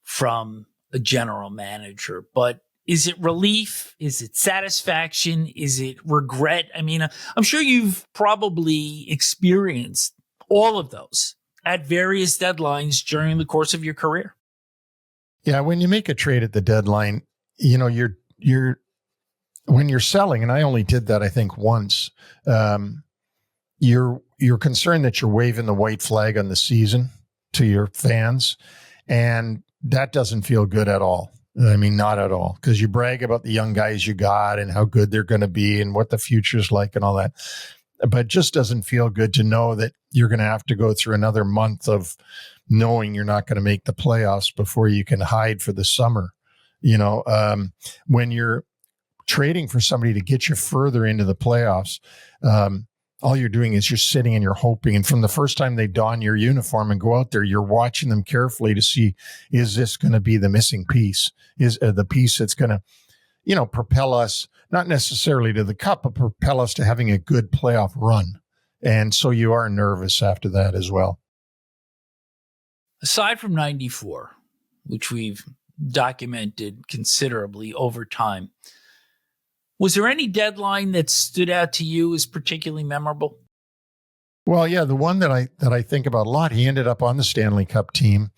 from a general manager. But is it relief? Is it satisfaction? Is it regret? I mean, I'm sure you've probably experienced all of those at various deadlines during the course of your career. Yeah, when you make a trade at the deadline, you know, you're when you're selling, and I only did that I think once, you're concerned that you're waving the white flag on the season to your fans, and that doesn't feel good at all. I mean, not at all, because you brag about the young guys you got and how good they're going to be and what the future's like and all that. But it just doesn't feel good to know that you're going to have to go through another month of knowing you're not going to make the playoffs before you can hide for the summer. You know, when you're trading for somebody to get you further into the playoffs, all you're doing is you're sitting and you're hoping. And from the first time they don your uniform and go out there, you're watching them carefully to see, is this going to be the missing piece? Is the piece that's going to, you know, propel us, not necessarily to the cup, but propel us to having a good playoff run. And so you are nervous after that as well. Aside from 94, which we've documented considerably over time, was there any deadline that stood out to you as particularly memorable? Well, yeah, the one that I think about a lot, he ended up on the Stanley Cup team,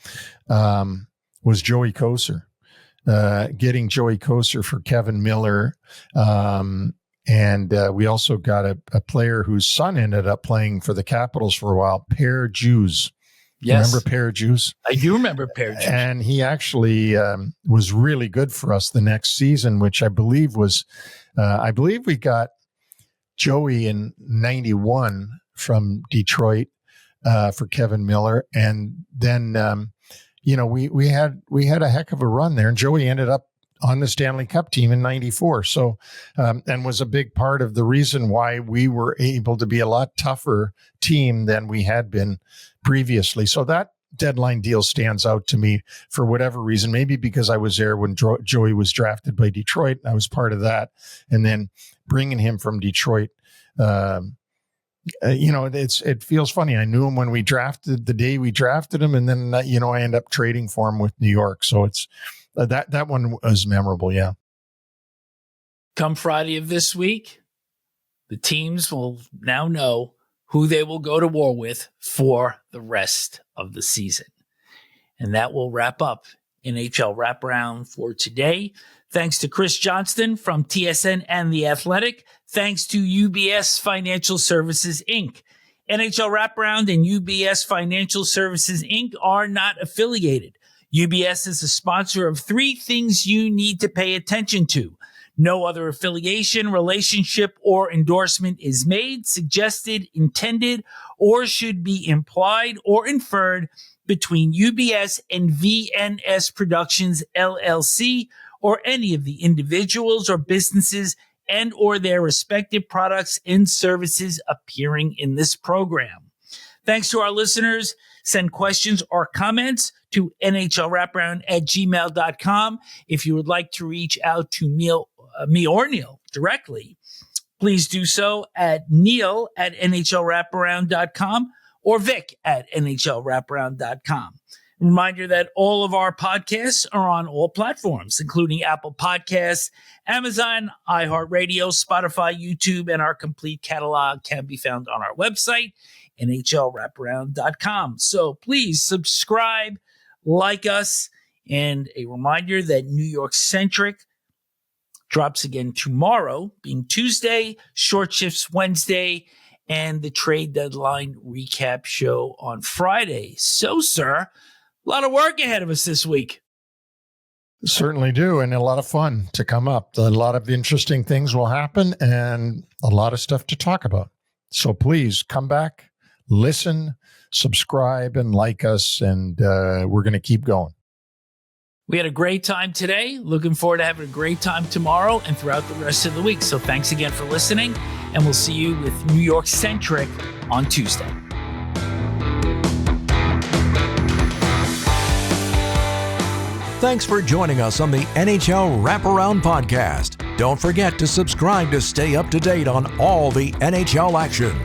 was Joey Kocur. Getting Joey Kocur for Kevin Miller. And we also got a player whose son ended up playing for the Capitals for a while, Per Juice. Yes. Remember Per Juice? I do remember Per Juice. And he actually was really good for us the next season, which I believe was, I believe we got Joey in 91 from Detroit for Kevin Miller. And then, you know, we had a heck of a run there, and Joey ended up on the Stanley Cup team in 94. So, and was a big part of the reason why we were able to be a lot tougher team than we had been previously. So that deadline deal stands out to me for whatever reason, maybe because I was there when Joey was drafted by Detroit. I was part of that. And then bringing him from Detroit, you know, it feels funny. I knew him when the day we drafted him. And then, you know, I end up trading for him with New York. So it's that one was memorable. Yeah. Come Friday of this week, the teams will now know who they will go to war with for the rest of the season. And that will wrap up NHL Wraparound for today. Thanks to Chris Johnston from TSN and The Athletic. Thanks to UBS Financial Services, Inc. NHL Wraparound and UBS Financial Services, Inc. are not affiliated. UBS is a sponsor of 3 things you need to pay attention to. No other affiliation, relationship, or endorsement is made, suggested, intended, or should be implied or inferred between UBS and VNS Productions, LLC, or any of the individuals or businesses and or their respective products and services appearing in this program. Thanks to our listeners. Send questions or comments to nhlwraparound@gmail.com. If you would like to reach out to me or Neil directly, please do so at neil@nhlwraparound.com or vic@nhlwraparound.com. Reminder that all of our podcasts are on all platforms, including Apple Podcasts, Amazon, iHeartRadio, Spotify, YouTube, and our complete catalog can be found on our website, nhlwraparound.com. So please subscribe, like us, And a reminder that New York Centric drops again tomorrow, being Tuesday, Short Shifts Wednesday, and the trade deadline recap show on Friday. So, sir, a lot of work ahead of us this week. Certainly do, and a lot of fun to come up. A lot of interesting things will happen and a lot of stuff to talk about. So please come back, listen, subscribe, and like us, and we're going to keep going. We had a great time today. Looking forward to having a great time tomorrow and throughout the rest of the week. So thanks again for listening, and we'll see you with New York Centric on Tuesday. Thanks for joining us on the NHL Wraparound podcast. Don't forget to subscribe to stay up to date on all the NHL action.